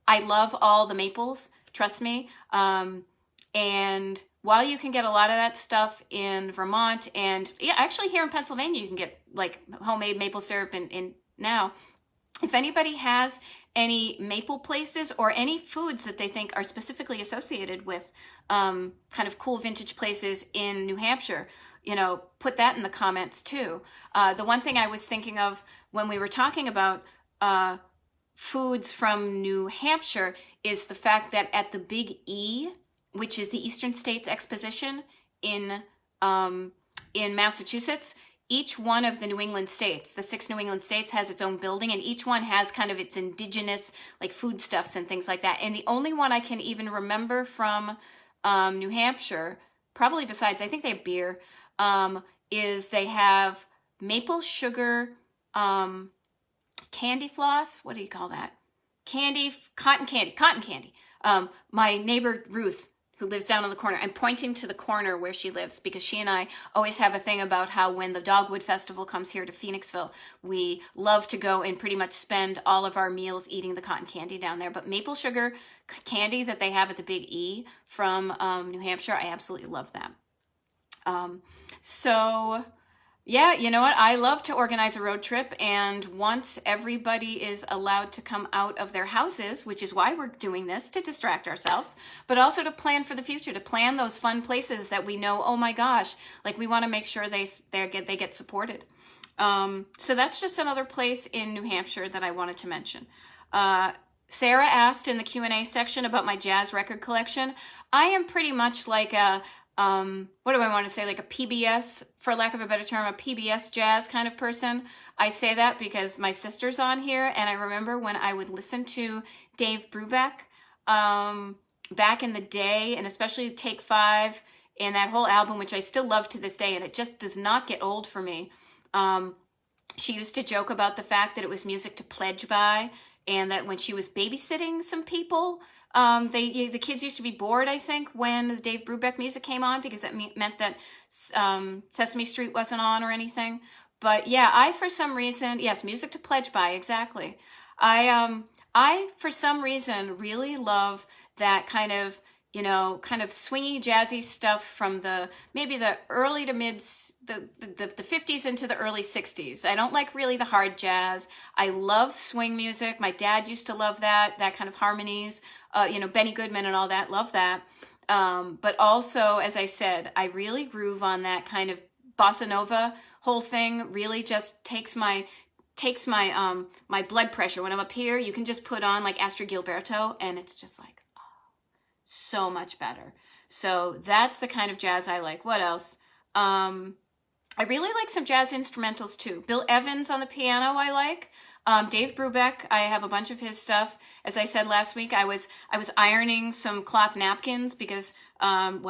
I love all the maples, trust me. And while you can get a lot of that stuff in Vermont, and yeah, actually here in Pennsylvania, you can get like homemade maple syrup in now. If anybody has any maple places or any foods that they think are specifically associated with kind of cool vintage places in New Hampshire, you know, put that in the comments too. The one thing I was thinking of when we were talking about foods from New Hampshire is the fact that at the Big E, which is the Eastern States Exposition in Massachusetts, each one of the New England states, the 6 New England states, has its own building, and each one has kind of its indigenous like foodstuffs and things like that. And the only one I can even remember from New Hampshire, probably besides, I think they have beer, is they have maple sugar candy floss. What do you call that? Cotton candy. My neighbor Ruth, who lives down on the corner, I'm pointing to the corner where she lives because she and I always have a thing about how when the Dogwood Festival comes here to Phoenixville, we love to go and pretty much spend all of our meals eating the cotton candy down there. But maple sugar candy that they have at the Big E from New Hampshire, I absolutely love that. So yeah, you know what? I love to organize a road trip, and once everybody is allowed to come out of their houses, which is why we're doing this, to distract ourselves, but also to plan for the future, to plan those fun places that we know, oh my gosh, like we want to make sure they get supported. So that's just another place in New Hampshire that I wanted to mention. Sarah asked in the Q&A section about my jazz record collection. I am pretty much like a what do I want to say, like a PBS, for lack of a better term, a PBS Jazz kind of person. I say that because my sister's on here, and I remember when I would listen to Dave Brubeck back in the day, and especially Take 5 and that whole album, which I still love to this day, and it just does not get old for me. She used to joke about the fact that it was music to pledge by, and that when she was babysitting some people, the kids used to be bored, I think, when the Dave Brubeck music came on, because that meant that Sesame Street wasn't on or anything. But yeah, I, for some reason, yes, music to pledge by, exactly. I, for some reason, really love that kind of, kind of swingy, jazzy stuff from maybe the early to the 50s into the early 60s. I don't like really the hard jazz. I love swing music. My dad used to love that kind of harmonies, Benny Goodman and all that, love that. But also, as I said, I really groove on that kind of bossa nova whole thing. Really just takes my my blood pressure. When I'm up here, you can just put on like Astrud Gilberto, and it's just like, so much better. So that's the kind of jazz I like. What else? I really like some jazz instrumentals too. Bill Evans on the piano I like. Dave Brubeck, I have a bunch of his stuff. As I said last week, I was ironing some cloth napkins because I'm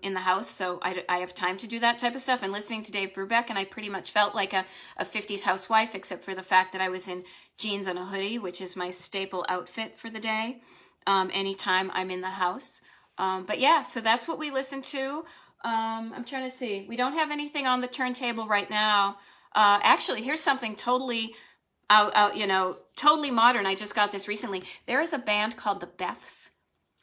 in the house, so I have time to do that type of stuff, and listening to Dave Brubeck, and I pretty much felt like a 50s housewife, except for the fact that I was in jeans and a hoodie, which is my staple outfit for the day. Anytime I'm in the house. But yeah, so that's what we listen to. I'm trying to see. We don't have anything on the turntable right now. Actually, here's something totally totally modern. I just got this recently. There is a band called the Beths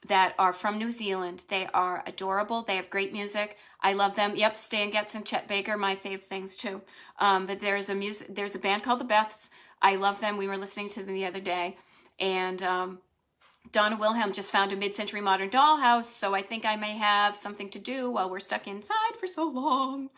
that are from New Zealand. They are adorable. They have great music. I love them. Yep, Stan Getz and Chet Baker, my fave things too. But there's a band called the Beths. I love them. We were listening to them the other day. And Donna Wilhelm just found a mid-century modern dollhouse, so I think I may have something to do while we're stuck inside for so long.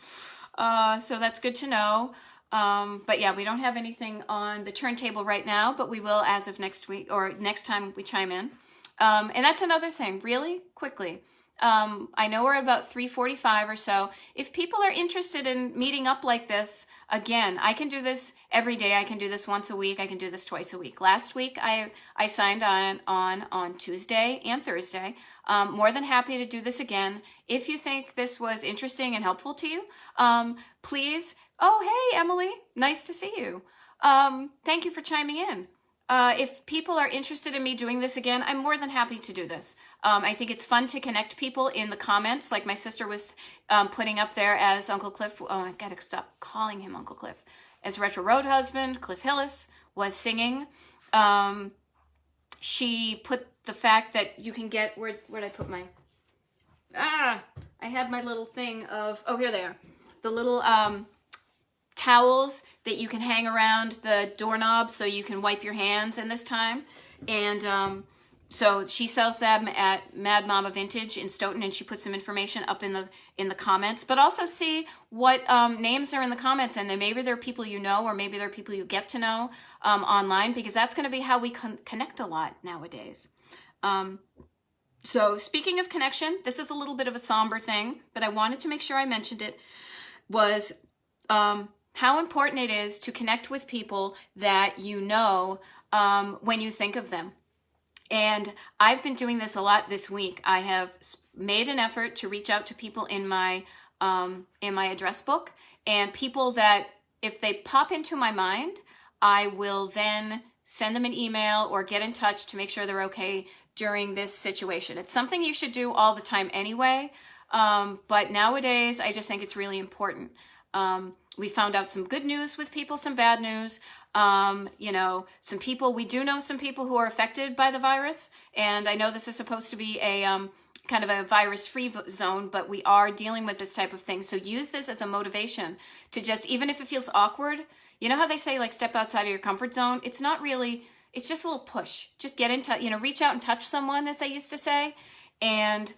So that's good to know. But yeah, we don't have anything on the turntable right now, but we will as of next week or next time we chime in. And that's another thing, really quickly. I know we're at about 3:45 or so. If people are interested in meeting up like this, again, I can do this every day. I can do this once a week. I can do this twice a week. Last week, I signed on Tuesday and Thursday. More than happy to do this again. If you think this was interesting and helpful to you, please. Oh, hey, Emily. Nice to see you. Thank you for chiming in. If people are interested in me doing this again, I'm more than happy to do this. I think it's fun to connect people in the comments, like my sister was putting up there as Uncle Cliff. Oh, I gotta stop calling him Uncle Cliff. As Retro Roadhusband Cliff Hillis was singing. She put the fact that you can get, where'd I put my, I had my little thing of, oh, here they are. The little towels that you can hang around the doorknob so you can wipe your hands in this time. And so she sells them at MidModMap Vintage in Stoughton, and she puts some information up in the comments. But also see what names are in the comments, and then maybe there are people you know, or maybe there are people you get to know online, because that's going to be how we connect a lot nowadays. So speaking of connection, this is a little bit of a somber thing, but I wanted to make sure I mentioned it, was how important it is to connect with people that you know when you think of them. And I've been doing this a lot this week. I have made an effort to reach out to people in my address book, and people that, if they pop into my mind, I will then send them an email or get in touch to make sure they're okay during this situation. It's something you should do all the time anyway, but nowadays I just think it's really important. We found out some good news with people, some bad news. Some people, we do know some people who are affected by the virus. And I know this is supposed to be a kind of a virus-free zone, but we are dealing with this type of thing. So use this as a motivation to just, even if it feels awkward, you know how they say, like, step outside of your comfort zone? It's not really, it's just a little push. Just get into, reach out and touch someone, as they used to say. And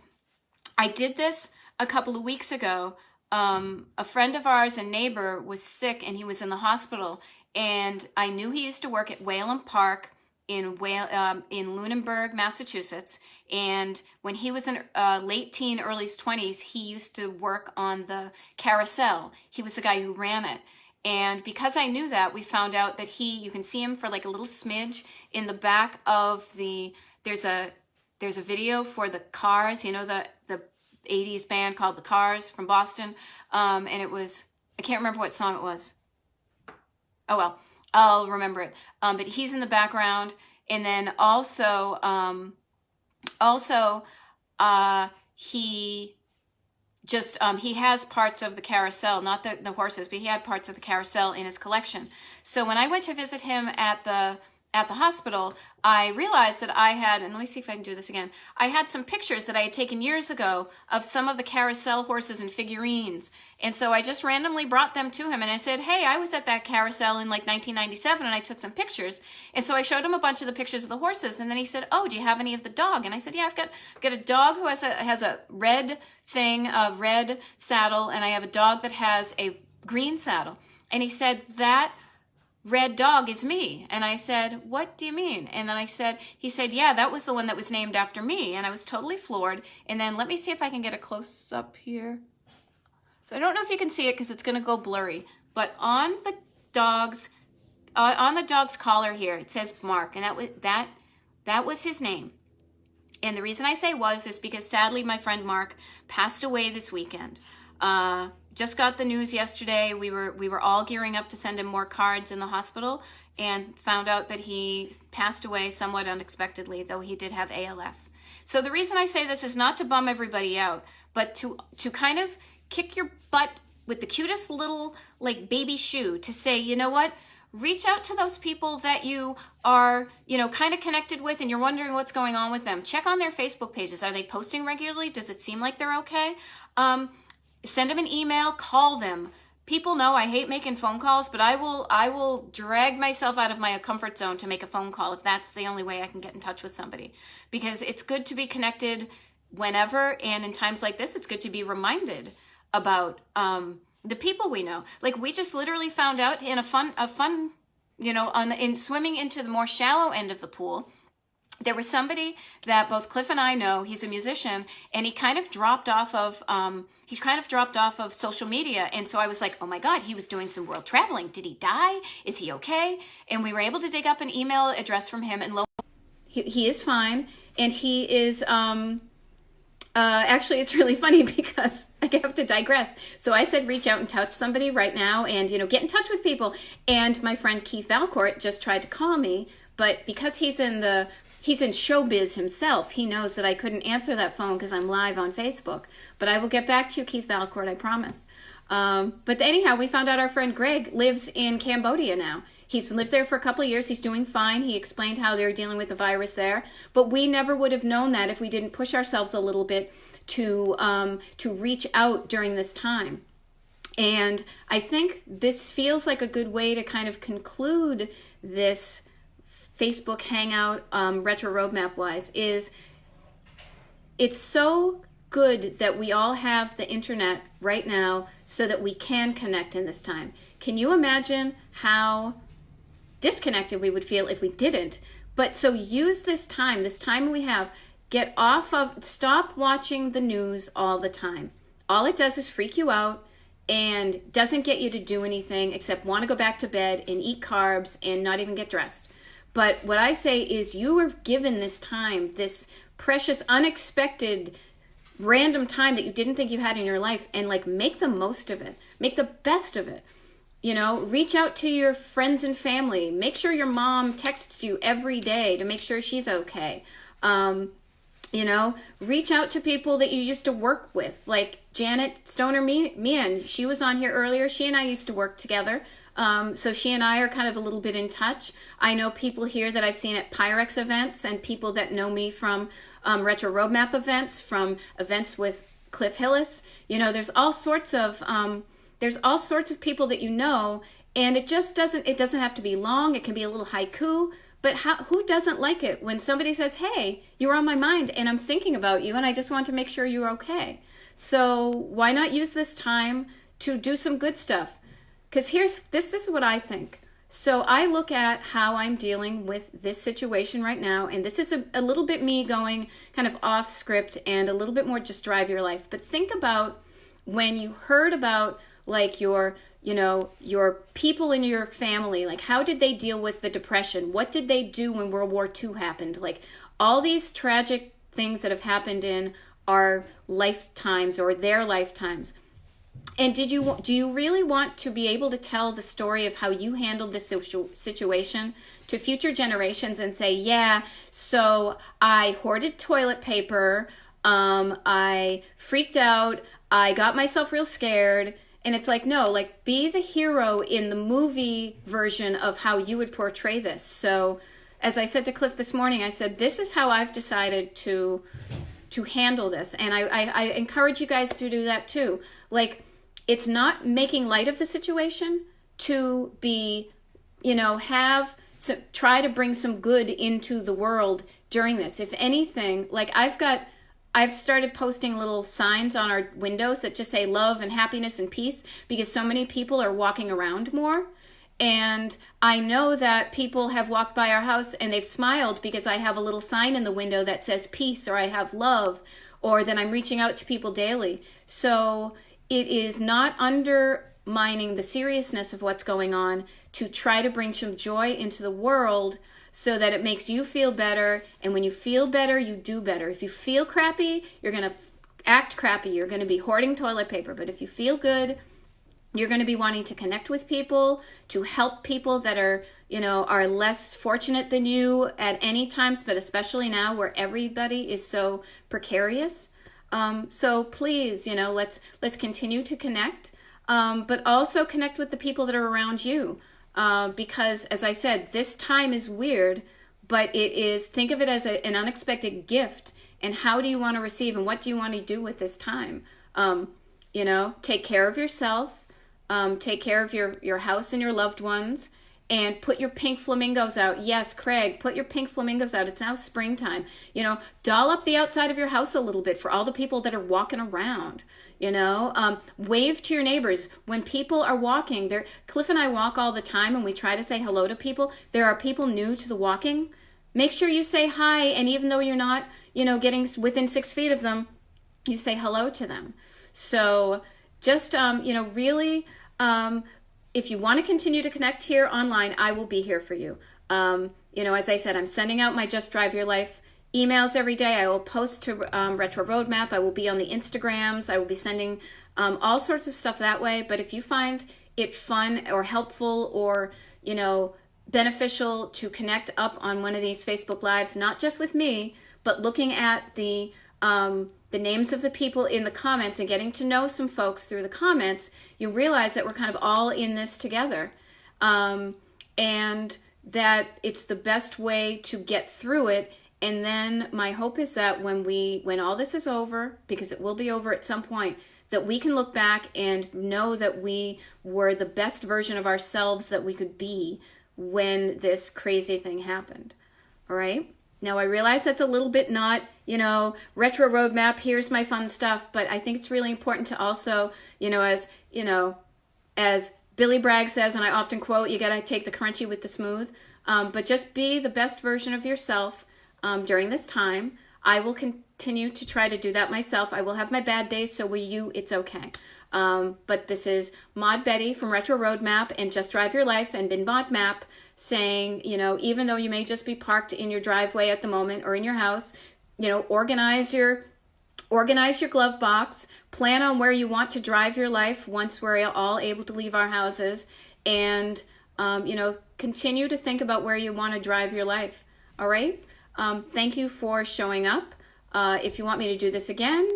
I did this a couple of weeks ago. A friend of ours, a neighbor, was sick and he was in the hospital. And I knew he used to work at Waylon Park in Lunenburg, Massachusetts. And when he was in late teen, early 20s, he used to work on the carousel. He was the guy who ran it. And because I knew that, we found out that you can see him for like a little smidge in the back of there's a video for the cars, the 80s band called The Cars from Boston. And it was, I can't remember what song it was. Oh, well, I'll remember it. But he's in the background. And then also, he has parts of the carousel, not the horses, but he had parts of the carousel in his collection. So when I went to visit him at the hospital, I realized that I had, and let me see if I can do this again, I had some pictures that I had taken years ago of some of the carousel horses and figurines. And so I just randomly brought them to him and I said, hey, I was at that carousel in like 1997 and I took some pictures. And so I showed him a bunch of the pictures of the horses. And then he said, oh, do you have any of the dog? And I said, yeah, I've got a dog who has a red thing, a red saddle, and I have a dog that has a green saddle. And he said, that red dog is me. And I said, what do you mean? And then he said, yeah, that was the one that was named after me. And I was totally floored. And then let me see if I can get a close up here. So I don't know if you can see it because it's going to go blurry, but on the dog's collar here, it says Mark, and that was his name. And the reason I say is because sadly my friend Mark passed away this weekend. Just got the news yesterday. We were all gearing up to send him more cards in the hospital and found out that he passed away somewhat unexpectedly, though he did have ALS. So the reason I say this is not to bum everybody out, but to kind of kick your butt with the cutest little like baby shoe to say, you know what? Reach out to those people that you are, kind of connected with and you're wondering what's going on with them. Check on their Facebook pages. Are they posting regularly? Does it seem like they're okay? Send them an email, call them. People know I hate making phone calls, but I will drag myself out of my comfort zone to make a phone call if that's the only way I can get in touch with somebody. Because it's good to be connected whenever, and in times like this, it's good to be reminded about the people we know. Like we just literally found out in a fun, in swimming into the more shallow end of the pool, there was somebody that both Cliff and I know. He's a musician, and he kind of dropped off of social media. And so I was like, oh my God, he was doing some world traveling. Did he die? Is he okay? And we were able to dig up an email address from him, and he is fine. And he is actually, it's really funny because I have to digress. So I said, reach out and touch somebody right now and, get in touch with people. And my friend Keith Valcourt just tried to call me, but because he's in showbiz himself, he knows that I couldn't answer that phone because I'm live on Facebook. But I will get back to you, Keith Valcourt, I promise. But anyhow, we found out our friend Greg lives in Cambodia now. He's lived there for a couple of years. He's doing fine. He explained how they're dealing with the virus there. But we never would have known that if we didn't push ourselves a little bit to reach out during this time. And I think this feels like a good way to kind of conclude this Facebook Hangout, Retro Roadmap wise, is it's so good that we all have the internet right now so that we can connect in this time. Can you imagine how disconnected we would feel if we didn't? But so use this time we have, stop watching the news all the time. All it does is freak you out and doesn't get you to do anything except want to go back to bed and eat carbs and not even get dressed. But what I say is you were given this time, this precious, unexpected, random time that you didn't think you had in your life, and make the most of it. Make the best of it. Reach out to your friends and family. Make sure your mom texts you every day to make sure she's okay. Reach out to people that you used to work with, like Janet Stoner Meehan. She was on here earlier. She and I used to work together. So she and I are kind of a little bit in touch. I know people here that I've seen at Pyrex events and people that know me from Retro Roadmap events, from events with Cliff Hillis. There's all sorts of people that and it doesn't have to be long. It can be a little haiku, but who doesn't like it when somebody says, hey, you're on my mind and I'm thinking about you and I just want to make sure you're okay. So why not use this time to do some good stuff? Because this is what I think. So I look at how I'm dealing with this situation right now, and this is a little bit me going kind of off script and a little bit more just drive your life. But think about when you heard about your people in your family, how did they deal with the Depression? What did they do when World War II happened? All these tragic things that have happened in our lifetimes or their lifetimes. And do you really want to be able to tell the story of how you handled this situation to future generations and say, yeah, so I hoarded toilet paper, I freaked out, I got myself real scared. And it's like, no, like, be the hero in the movie version of how you would portray this. So as I said to Cliff this morning, I said, this is how I've decided to handle this. And I encourage you guys to do that too. Like, it's not making light of the situation to be, try to bring some good into the world during this. If anything, like, I've started posting little signs on our windows that just say love and happiness and peace, because so many people are walking around more. And I know that people have walked by our house and they've smiled because I have a little sign in the window that says peace, or I have love, or that I'm reaching out to people daily. So it is not undermining the seriousness of what's going on to try to bring some joy into the world so that it makes you feel better. And when you feel better, you do better. If you feel crappy, you're going to act crappy. You're going to be hoarding toilet paper. But if you feel good, you're going to be wanting to connect with people, to help people that are less fortunate than you at any times, but especially now where everybody is so precarious. So please, let's continue to connect, but also connect with the people that are around you. Because as I said, this time is weird, but think of it as an unexpected gift. And how do you want to receive, and what do you want to do with this time? Take care of yourself. Take care of your house and your loved ones, and put your pink flamingos out. Yes, Craig, put your pink flamingos out. It's now springtime. Doll up the outside of your house a little bit for all the people that are walking around. Wave to your neighbors. When people are walking, Cliff and I walk all the time, and we try to say hello to people. There are people new to the walking. Make sure you say hi, and even though you're not, getting within 6 feet of them, you say hello to them. So just, really, if you want to continue to connect here online, I will be here for you. As I said, I'm sending out my Just Drive Your Life emails every day. I will post to Retro Roadmap. I will be on the Instagrams. I will be sending all sorts of stuff that way. But if you find it fun or helpful or, beneficial to connect up on one of these Facebook Lives, not just with me, but looking at the names of the people in the comments and getting to know some folks through the comments, you realize that we're kind of all in this together. And that it's the best way to get through it. And then my hope is that when all this is over, because it will be over at some point, that we can look back and know that we were the best version of ourselves that we could be when this crazy thing happened. All right? Now, I realize that's a little bit not, retro roadmap, here's my fun stuff, but I think it's really important to also, as Billy Bragg says, and I often quote, you got to take the crunchy with the smooth, but just be the best version of yourself during this time. I will continue to try to do that myself. I will have my bad days, so will you. It's okay. But this is Mod Betty from Retro Roadmap and Just Drive Your Life and MidModMap saying, even though you may just be parked in your driveway at the moment or in your house, organize your glove box, plan on where you want to drive your life once we're all able to leave our houses, and, continue to think about where you want to drive your life. All right? Thank you for showing up. If you want me to do this again,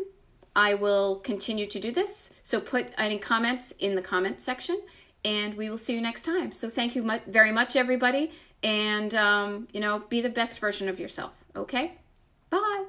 I will continue to do this. So put any comments in the comment section, and we will see you next time. So thank you very much, everybody. And, be the best version of yourself. Okay? Bye.